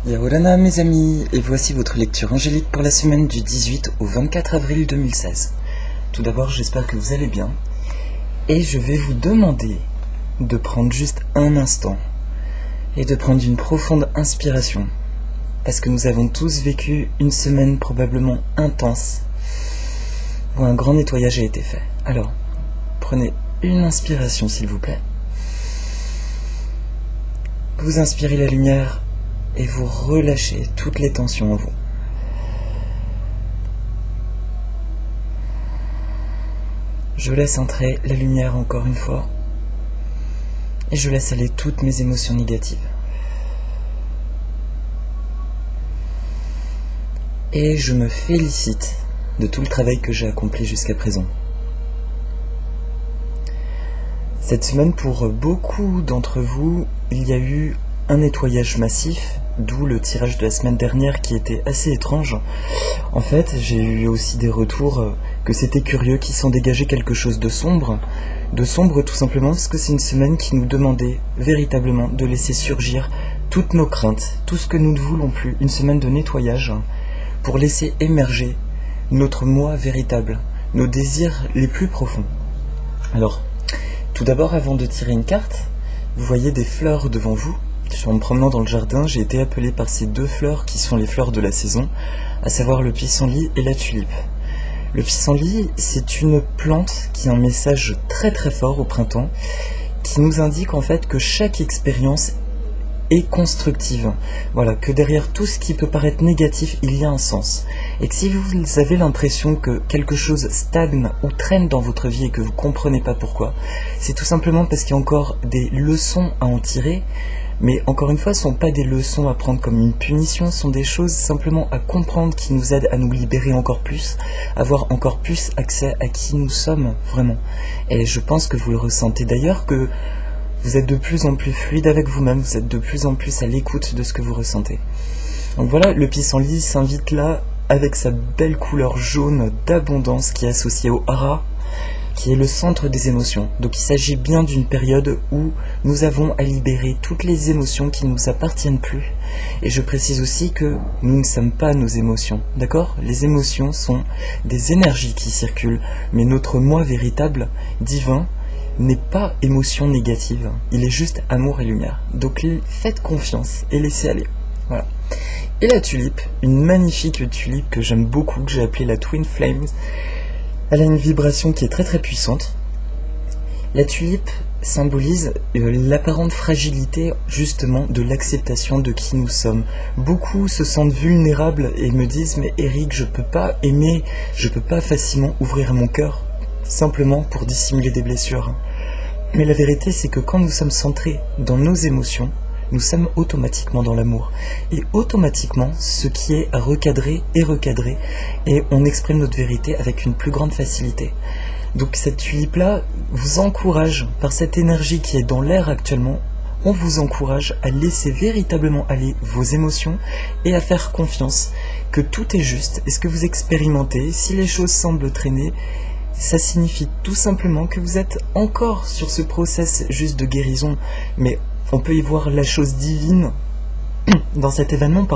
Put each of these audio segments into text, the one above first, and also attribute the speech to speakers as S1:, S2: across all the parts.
S1: Yaorana mes amis, et voici votre lecture angélique pour la semaine du 18 au 24 avril 2016. Tout d'abord, j'espère que vous allez bien, et je vais vous demander de prendre juste un instant et de prendre une profonde inspiration, parce que nous avons tous vécu une semaine probablement intense, où un grand nettoyage a été fait. Alors, prenez une inspiration s'il vous plaît. Vous inspirez la lumière et vous relâchez toutes les tensions en vous. Je laisse entrer la lumière encore une fois et je laisse aller toutes mes émotions négatives. Et je me félicite de tout le travail que j'ai accompli jusqu'à présent. Cette semaine, pour beaucoup d'entre vous, il y a eu un nettoyage massif, d'où le tirage de la semaine dernière qui était assez étrange. En fait, j'ai eu aussi des retours que c'était curieux, qui s'en dégageait quelque chose de sombre tout simplement parce que c'est une semaine qui nous demandait véritablement de laisser surgir toutes nos craintes, tout ce que nous ne voulons plus, une semaine de nettoyage pour laisser émerger notre moi véritable, nos désirs les plus profonds. Alors, tout d'abord, avant de tirer une carte, vous voyez des fleurs devant vous. En me promenant dans le jardin, j'ai été appelé par ces deux fleurs qui sont les fleurs de la saison, à savoir le pissenlit et la tulipe. Le pissenlit, c'est une plante qui a un message très très fort au printemps, qui nous indique en fait que chaque expérience est constructive. Voilà, que derrière tout ce qui peut paraître négatif, il y a un sens. Et que si vous avez l'impression que quelque chose stagne ou traîne dans votre vie et que vous ne comprenez pas pourquoi, c'est tout simplement parce qu'il y a encore des leçons à en tirer. Mais encore une fois, ce ne sont pas des leçons à prendre comme une punition, ce sont des choses simplement à comprendre qui nous aident à nous libérer encore plus, avoir encore plus accès à qui nous sommes vraiment. Et je pense que vous le ressentez d'ailleurs, que vous êtes de plus en plus fluide avec vous-même, vous êtes de plus en plus à l'écoute de ce que vous ressentez. Donc voilà, le pissenlit s'invite là avec sa belle couleur jaune d'abondance qui est associée au hara, qui est le centre des émotions. Donc il s'agit bien d'une période où nous avons à libérer toutes les émotions qui ne nous appartiennent plus. Et je précise aussi que nous ne sommes pas nos émotions, d'accord ? Les émotions sont des énergies qui circulent, mais notre moi véritable, divin, n'est pas émotion négative, il est juste amour et lumière. Donc faites confiance et laissez aller. Voilà. Et la tulipe, une magnifique tulipe que j'aime beaucoup, que j'ai appelée la Twin Flames. Elle a une vibration qui est très très puissante. La tulipe symbolise l'apparente fragilité justement de l'acceptation de qui nous sommes. Beaucoup se sentent vulnérables et me disent « Mais Eric, je peux pas aimer, je peux pas facilement ouvrir mon cœur simplement pour dissimuler des blessures. » Mais la vérité, c'est que quand nous sommes centrés dans nos émotions, nous sommes automatiquement dans l'amour. Et automatiquement, ce qui est à recadrer est recadré. Et on exprime notre vérité avec une plus grande facilité. Donc cette tulipe-là vous encourage, par cette énergie qui est dans l'air actuellement, on vous encourage à laisser véritablement aller vos émotions et à faire confiance que tout est juste. Et ce que vous expérimentez, si les choses semblent traîner, ça signifie tout simplement que vous êtes encore sur ce process juste de guérison. Mais on peut y voir la chose divine dans cet événement,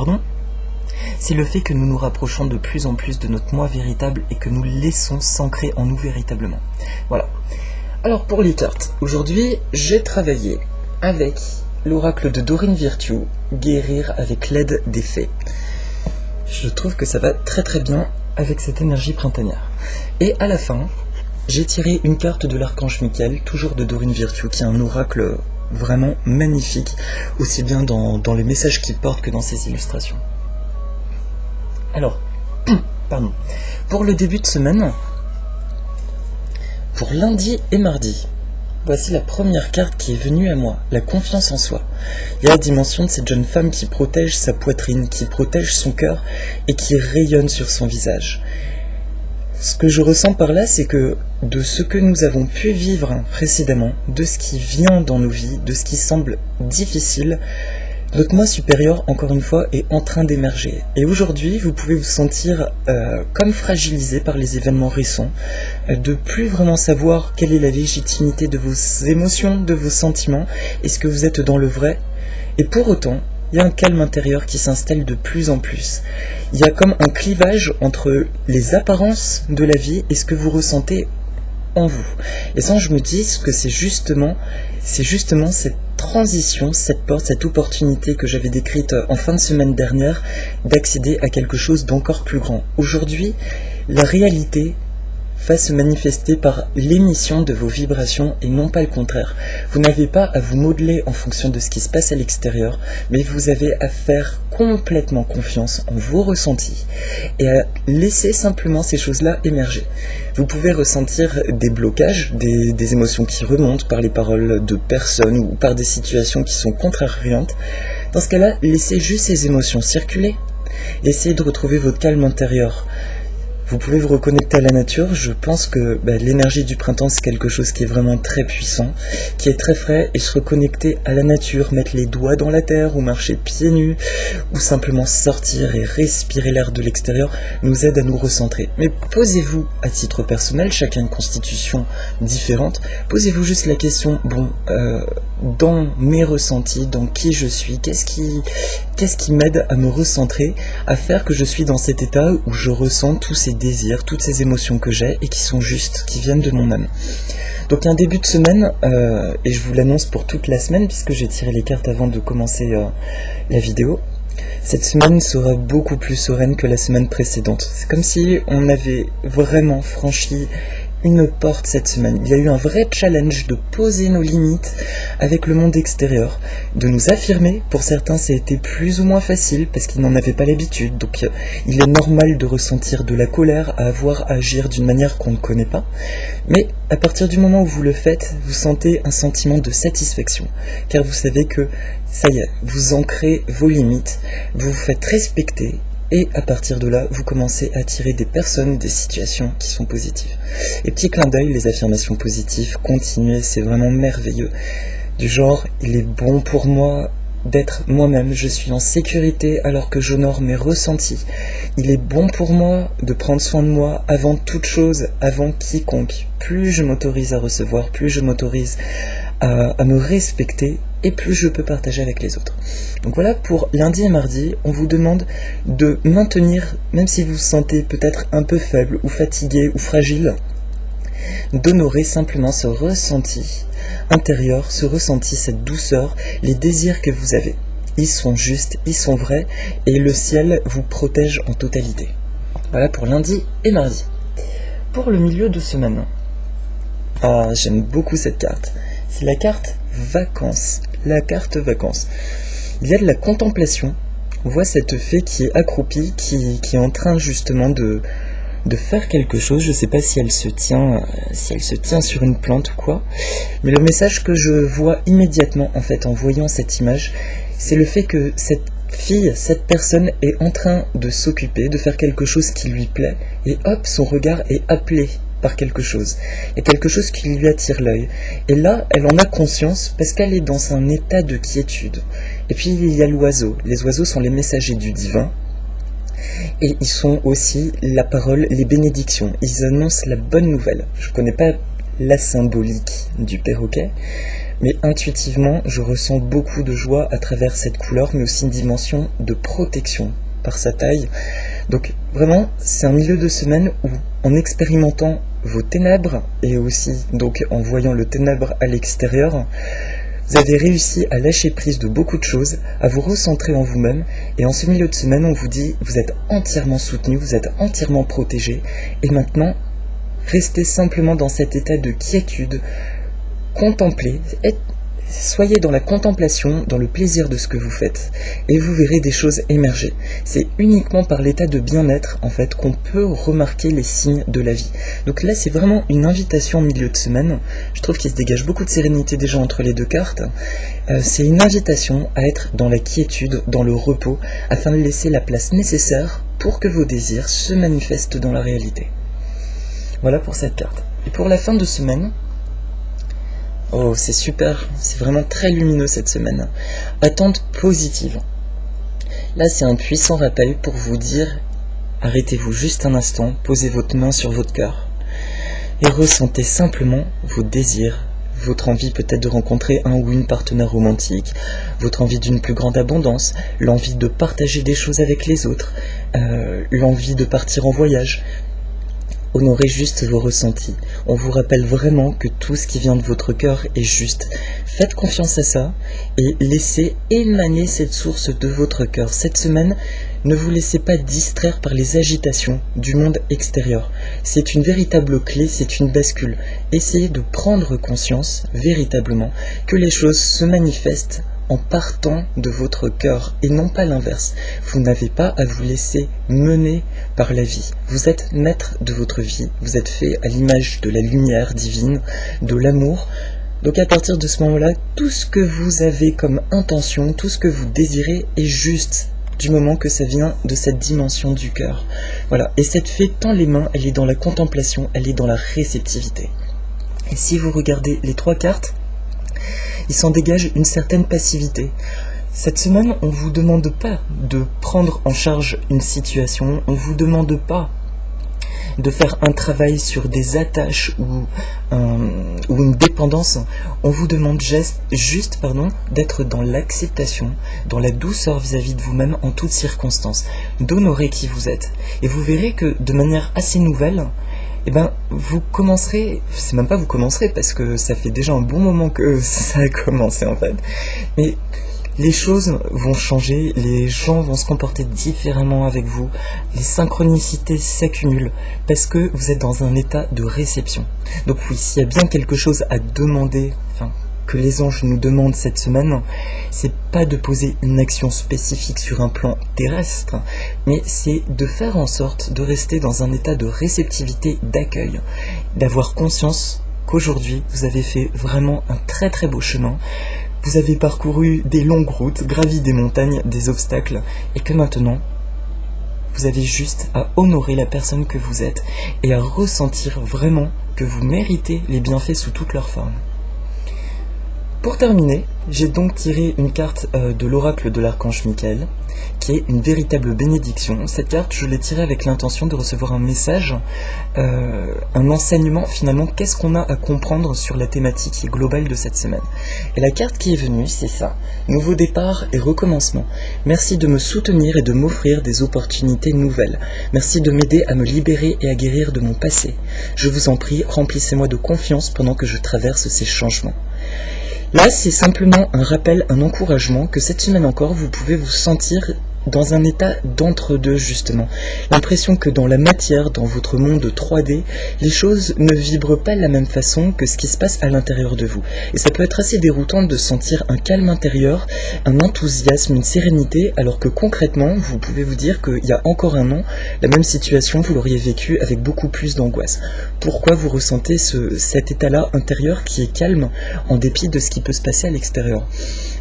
S1: c'est le fait que nous nous rapprochons de plus en plus de notre moi véritable et que nous laissons s'ancrer en nous véritablement. Voilà. Alors pour les cartes, aujourd'hui j'ai travaillé avec l'oracle de Dorine Virtue, guérir avec l'aide des fées. Je trouve que ça va très très bien avec cette énergie printanière. Et à la fin, j'ai tiré une carte de l'archange Michael, toujours de Dorine Virtue, qui est un oracle vraiment magnifique, aussi bien dans les messages qu'il porte que dans ses illustrations. Alors, pour le début de semaine, pour lundi et mardi, voici la première carte qui est venue à moi, la confiance en soi. Il y a la dimension de cette jeune femme qui protège sa poitrine, qui protège son cœur et qui rayonne sur son visage. Ce que je ressens par là, c'est que de ce que nous avons pu vivre précédemment, de ce qui vient dans nos vies, de ce qui semble difficile, notre moi supérieur, encore une fois, est en train d'émerger. Et aujourd'hui, vous pouvez vous sentir comme fragilisé par les événements récents, de plus vraiment savoir quelle est la légitimité de vos émotions, de vos sentiments, est-ce que vous êtes dans le vrai ? Et pour autant, il y a un calme intérieur qui s'installe de plus en plus. Il y a comme un clivage entre les apparences de la vie et ce que vous ressentez en vous. Et ça, je me dis que c'est justement cette transition, cette porte, cette opportunité que j'avais décrite en fin de semaine dernière d'accéder à quelque chose d'encore plus grand. Aujourd'hui, la réalité va se manifester par l'émission de vos vibrations et non pas le contraire. Vous n'avez pas à vous modeler en fonction de ce qui se passe à l'extérieur, mais vous avez à faire complètement confiance en vos ressentis et à laisser simplement ces choses-là émerger. Vous pouvez ressentir des blocages, des émotions qui remontent par les paroles de personnes ou par des situations qui sont contrariantes. Dans ce cas-là, laissez juste ces émotions circuler. Essayez de retrouver votre calme intérieur. Vous pouvez vous reconnecter à la nature. Je pense que l'énergie du printemps, c'est quelque chose qui est vraiment très puissant, qui est très frais, et se reconnecter à la nature, mettre les doigts dans la terre ou marcher pieds nus, ou simplement sortir et respirer l'air de l'extérieur, nous aide à nous recentrer. Mais posez-vous à titre personnel, chacun une constitution différente, posez-vous juste la question, dans mes ressentis, dans qui je suis, qu'est-ce qui m'aide à me recentrer, à faire que je suis dans cet état où je ressens tous ces désirs, toutes ces émotions que j'ai et qui sont justes, qui viennent de mon âme. Donc un début de semaine, et je vous l'annonce pour toute la semaine puisque j'ai tiré les cartes avant de commencer la vidéo. Cette semaine sera beaucoup plus sereine que la semaine précédente. C'est comme si on avait vraiment franchi une porte cette semaine. Il y a eu un vrai challenge de poser nos limites avec le monde extérieur, de nous affirmer. Pour certains, ça a été plus ou moins facile parce qu'ils n'en avaient pas l'habitude. Donc il est normal de ressentir de la colère, à avoir à agir d'une manière qu'on ne connaît pas. Mais à partir du moment où vous le faites, vous sentez un sentiment de satisfaction, car vous savez que ça y est, vous ancrez vos limites, vous vous faites respecter. Et à partir de là, vous commencez à attirer des personnes, des situations qui sont positives. Et petit clin d'œil, les affirmations positives, continuez, c'est vraiment merveilleux. Du genre, il est bon pour moi d'être moi-même, je suis en sécurité alors que j'honore mes ressentis. Il est bon pour moi de prendre soin de moi avant toute chose, avant quiconque. Plus je m'autorise à recevoir, plus je m'autorise à me respecter, et plus je peux partager avec les autres. Donc voilà, pour lundi et mardi, on vous demande de maintenir, même si vous vous sentez peut-être un peu faible ou fatigué ou fragile, d'honorer simplement ce ressenti intérieur, ce ressenti, cette douceur, les désirs que vous avez. Ils sont justes, ils sont vrais, et le ciel vous protège en totalité. Voilà pour lundi et mardi. Pour le milieu de semaine, j'aime beaucoup cette carte. C'est la carte vacances. La carte vacances. Il y a de la contemplation. On voit cette fée qui est accroupie, qui est en train justement de faire quelque chose. Je ne sais pas si elle se tient sur une plante ou quoi. Mais le message que je vois immédiatement en fait en voyant cette image, c'est le fait que cette fille, cette personne est en train de s'occuper, de faire quelque chose qui lui plaît, et hop, son regard est appelé par quelque chose, et quelque chose qui lui attire l'œil. Et là, elle en a conscience parce qu'elle est dans un état de quiétude. Et puis il y a l'oiseau. Les oiseaux sont les messagers du divin, et ils sont aussi la parole, les bénédictions. Ils annoncent la bonne nouvelle. Je ne connais pas la symbolique du perroquet, mais intuitivement, je ressens beaucoup de joie à travers cette couleur, mais aussi une dimension de protection par sa taille. Donc vraiment, c'est un milieu de semaine où, en expérimentant vos ténèbres, et aussi donc en voyant le ténèbre à l'extérieur, vous avez réussi à lâcher prise de beaucoup de choses, à vous recentrer en vous-même, et en ce milieu de semaine, on vous dit, vous êtes entièrement soutenu, vous êtes entièrement protégé, et maintenant, restez simplement dans cet état de quiétude, contemplez, soyez dans la contemplation, dans le plaisir de ce que vous faites, et vous verrez des choses émerger. C'est uniquement par l'état de bien-être, en fait, qu'on peut remarquer les signes de la vie. Donc là, c'est vraiment une invitation en milieu de semaine. Je trouve qu'il se dégage beaucoup de sérénité déjà entre les deux cartes. C'est une invitation à être dans la quiétude, dans le repos, afin de laisser la place nécessaire pour que vos désirs se manifestent dans la réalité. Voilà pour cette carte. Et pour la fin de semaine, oh, c'est super, c'est vraiment très lumineux cette semaine. Attente positive. Là, c'est un puissant rappel pour vous dire, arrêtez-vous juste un instant, posez votre main sur votre cœur et ressentez simplement vos désirs, votre envie peut-être de rencontrer un ou une partenaire romantique, votre envie d'une plus grande abondance, l'envie de partager des choses avec les autres, l'envie de partir en voyage. Honorez juste vos ressentis. On vous rappelle vraiment que tout ce qui vient de votre cœur est juste. Faites confiance à ça et laissez émaner cette source de votre cœur. Cette semaine, ne vous laissez pas distraire par les agitations du monde extérieur. C'est une véritable clé, c'est une bascule. Essayez de prendre conscience, véritablement, que les choses se manifestent en partant de votre cœur et non pas l'inverse. Vous n'avez pas à vous laisser mener par la vie. Vous êtes maître de votre vie. Vous êtes fait à l'image de la lumière divine, de l'amour. Donc à partir de ce moment-là, tout ce que vous avez comme intention, tout ce que vous désirez est juste du moment que ça vient de cette dimension du cœur. Voilà. Et cette fée tend les mains, elle est dans la contemplation, elle est dans la réceptivité. Et si vous regardez les 3 cartes, il s'en dégage une certaine passivité. Cette semaine, on ne vous demande pas de prendre en charge une situation, on ne vous demande pas de faire un travail sur des attaches ou une dépendance. On vous demande juste d'être dans l'acceptation, dans la douceur vis-à-vis de vous-même en toutes circonstances, d'honorer qui vous êtes. Et vous verrez que de manière assez nouvelle, vous commencerez, c'est même pas vous commencerez parce que ça fait déjà un bon moment que ça a commencé en fait, mais les choses vont changer, les gens vont se comporter différemment avec vous, les synchronicités s'accumulent parce que vous êtes dans un état de réception. Donc oui, s'il y a bien quelque chose à demander, que les anges nous demandent cette semaine, c'est pas de poser une action spécifique sur un plan terrestre, mais c'est de faire en sorte de rester dans un état de réceptivité, d'accueil, d'avoir conscience qu'aujourd'hui vous avez fait vraiment un très très beau chemin, vous avez parcouru des longues routes, gravi des montagnes, des obstacles, et que maintenant vous avez juste à honorer la personne que vous êtes et à ressentir vraiment que vous méritez les bienfaits sous toutes leurs formes. Pour terminer, j'ai donc tiré une carte de l'oracle de l'archange Michael, qui est une véritable bénédiction. Cette carte, je l'ai tirée avec l'intention de recevoir un message, un enseignement finalement, qu'est-ce qu'on a à comprendre sur la thématique globale de cette semaine. Et la carte qui est venue, c'est ça, nouveau départ et recommencement. Merci de me soutenir et de m'offrir des opportunités nouvelles. Merci de m'aider à me libérer et à guérir de mon passé. Je vous en prie, remplissez-moi de confiance pendant que je traverse ces changements. Là, c'est simplement un rappel, un encouragement que cette semaine encore, vous pouvez vous sentir dans un état d'entre-deux justement. L'impression que dans la matière, dans votre monde 3D, les choses ne vibrent pas de la même façon que ce qui se passe à l'intérieur de vous. Et ça peut être assez déroutant de sentir un calme intérieur, un enthousiasme, une sérénité, alors que concrètement, vous pouvez vous dire qu'il y a encore un an, la même situation, vous l'auriez vécue avec beaucoup plus d'angoisse. Pourquoi vous ressentez cet état-là intérieur qui est calme en dépit de ce qui peut se passer à l'extérieur?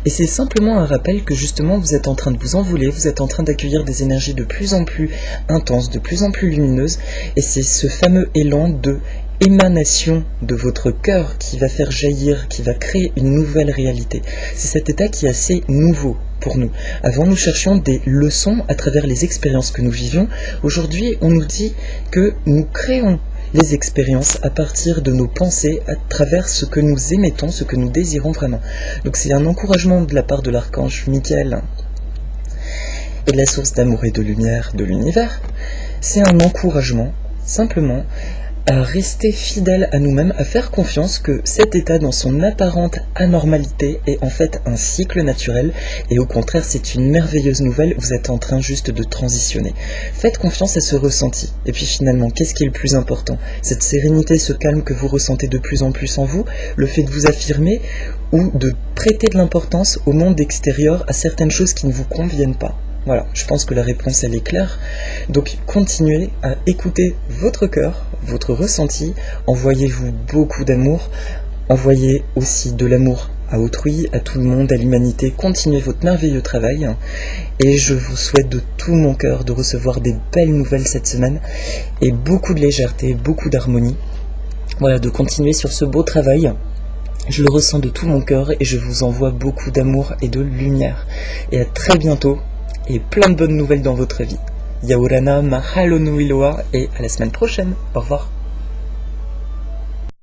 S1: Et c'est simplement un rappel que justement vous êtes en train de vous envoler, vous êtes en train d'accueillir des énergies de plus en plus intenses, de plus en plus lumineuses, et c'est ce fameux élan de émanation de votre cœur qui va faire jaillir, qui va créer une nouvelle réalité. C'est cet état qui est assez nouveau pour nous. Avant, nous cherchions des leçons à travers les expériences que nous vivions. Aujourd'hui, on nous dit que nous créons les expériences à partir de nos pensées, à travers ce que nous émettons, ce que nous désirons vraiment. Donc c'est un encouragement de la part de l'archange Michael et de la source d'amour et de lumière de l'univers. C'est un encouragement, simplement, à rester fidèle à nous-mêmes, à faire confiance que cet état dans son apparente anormalité est en fait un cycle naturel et au contraire c'est une merveilleuse nouvelle, vous êtes en train juste de transitionner. Faites confiance à ce ressenti. Et puis finalement, qu'est-ce qui est le plus important? Cette sérénité, ce calme que vous ressentez de plus en plus en vous, le fait de vous affirmer ou de prêter de l'importance au monde extérieur, à certaines choses qui ne vous conviennent pas? Voilà, je pense que la réponse elle est claire. Donc continuez à écouter votre cœur, votre ressenti, envoyez-vous beaucoup d'amour, envoyez aussi de l'amour à autrui, à tout le monde, à l'humanité, continuez votre merveilleux travail et je vous souhaite de tout mon cœur de recevoir des belles nouvelles cette semaine et beaucoup de légèreté, beaucoup d'harmonie. Voilà, de continuer sur ce beau travail. Je le ressens de tout mon cœur et je vous envoie beaucoup d'amour et de lumière. Et à très bientôt. Et plein de bonnes nouvelles dans votre vie. Yaurana, mahalo nui loa, et à la semaine prochaine. Au revoir.